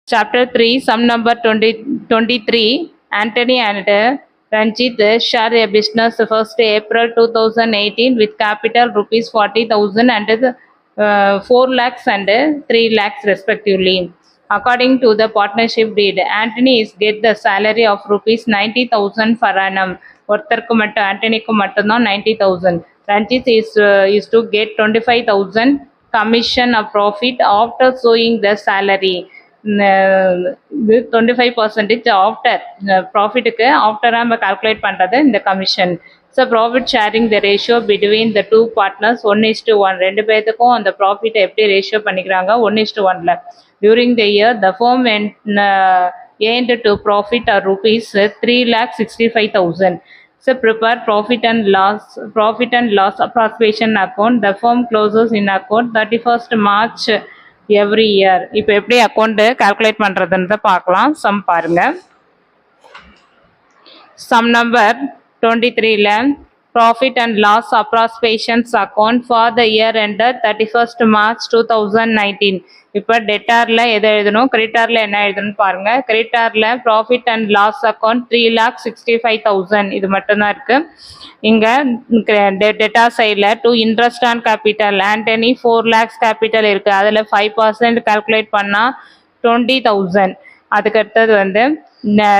Chapter 3, sum number 23. Anthony and Ranjit share a business 1st April 2018 with capital rupees 40,000 and 4 lakhs and 3 lakhs respectively. According to the partnership deed, Anthony is get the salary of rupees 90,000 per annum. ஒருத்தருக்கு மட்டும் ஆண்டனிக்கு மட்டும்தான் 90,000. Ranjit is to get 25,000 commission of profit after showing the salary. இது 25% after ப்ராஃபிட்டுக்கு ஆஃப்டராக நம்ம calculate பண்ணுறது இந்த commission. So profit sharing the ratio between the two partners 1:1. ரெண்டு பேர்த்துக்கும் அந்த ப்ராஃபிட்டை எப்படி ரேஷியோ பண்ணிக்கிறாங்க 1:1. During the year the firm earned to profit or rupees 3,65,000. So prepare profit and loss approximation account. The firm closes in account 31st March every year. இப்போ எப்படி account calculate பண்ணுறதுன்றத பார்க்கலாம். Sum பாருங்க. சம் நம்பர் 23ல profit and loss approximations account for the year ended 31st March 2019. இப்போ டெட்டாரில் எதை எழுதணும், கிரெடிட்டாரில் என்ன எழுதணும்னு பாருங்க. கிரெடிட்டாரில் ப்ராஃபிட் அண்ட் லாஸ் அக்கௌண்ட் 3,65,000 இது மட்டும்தான் இருக்கு. இங்கே டெட்டா சைடில் to interest on capital Antony 4 lakhs capital இருக்கு. அதில் 5% கால்குலேட் பண்ணால் 20,000. அதுக்கடுத்தது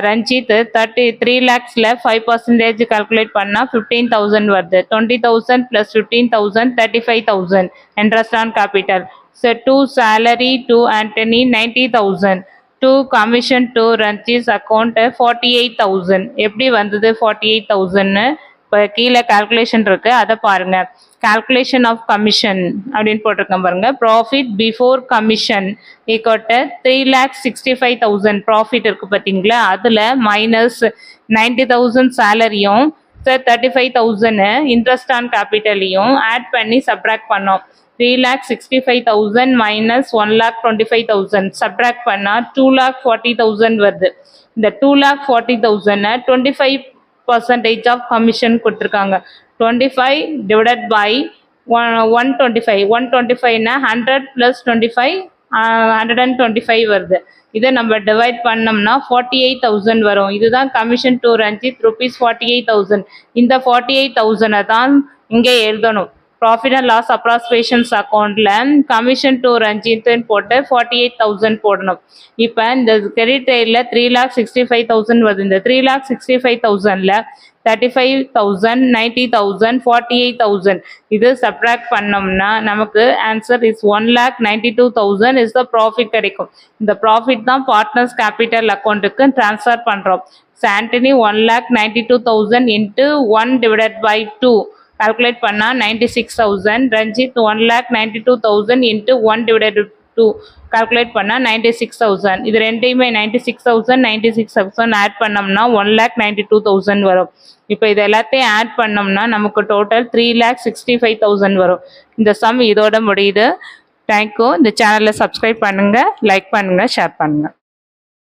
ரஞ்சித் 3 lakhsல 5% கால்குலேட் பண்ணால் 15,000 வருது. 20,000 + 15,000 35,000 interest on capital. So to salary to Anthony 90,000, to commission to Ranjit's account 48,000. எப்படி வந்தது 48,000? இப்போ கீழே கால்குலேஷன் இருக்கு, அதை பாருங்க. கால்குலேஷன் ஆஃப் கமிஷன் அப்படின்னு போட்டிருக்கேன் பாருங்க. Profit before commission equal 3,65,000 profit இருக்கு பார்த்தீங்களா, அதில் மைனஸ் 90,000 சேலரியும் 35,000 இன்ட்ரெஸ்ட் ஆன் கேபிட்டலையும் ஆட் பண்ணி சப்ராக்ட் பண்ணோம். 3,65,000 minus 1,25,000 சப்ராக்ட் பண்ணால் 2,40,000 வருது. இந்த 2,40,000 25% ஆஃப் கமிஷன் கொடுத்துருக்காங்க. 25 divided by 125. 125னா 100 + 25 125 வருது. இதை நம்ம டிவைட் பண்ணோம்னா 48,000 வரும். இதுதான் கமிஷன் டு ரஞ்சித் rupees 48,000. இந்த 48,000 தான் இங்கே எழுதணும். ப்ராஃபிட் அண்ட் லாஸ் அப்ராக்சிமேஷன்ஸ் அக்கௌண்ட்ல கமிஷன் டு ரஞ்சித்னு போட்டு 48,000 போடணும். இப்போ இந்த கிரெடிட் சைடில் 3,65,000 வருது. இந்த 3,65,000ல 35,000 90,000 48,000 இது சப்ராக்ட் பண்ணோம்னா நமக்கு answer is 1,92,000 is the profit கிடைக்கும். இந்த ப்ராஃபிட் தான் பார்ட்னர்ஸ் கேபிட்டல் அக்கௌண்ட்டுக்கு டிரான்ஸ்ஃபர் பண்ணுறோம். Antony 1,92,000 into 1 divided by 2 calculate பண்ணால் 96,000. Ranjith 1,92,000 into 1 divided by 2 calculate பண்ணால் 96,000. இது ரெண்டையுமே 96,000 ஆட் பண்ணோம்னா 1,92,000 வரும். இப்போ இது எல்லாத்தையும் ஆட் பண்ணோம்னா நமக்கு டோட்டல் 3,65,000 வரும். இந்த சம் இதோட முடியுது. தேங்க்யூ. இந்த சேனலை சப்ஸ்கிரைப் பண்ணுங்கள், லைக் பண்ணுங்கள், ஷேர் பண்ணுங்கள்.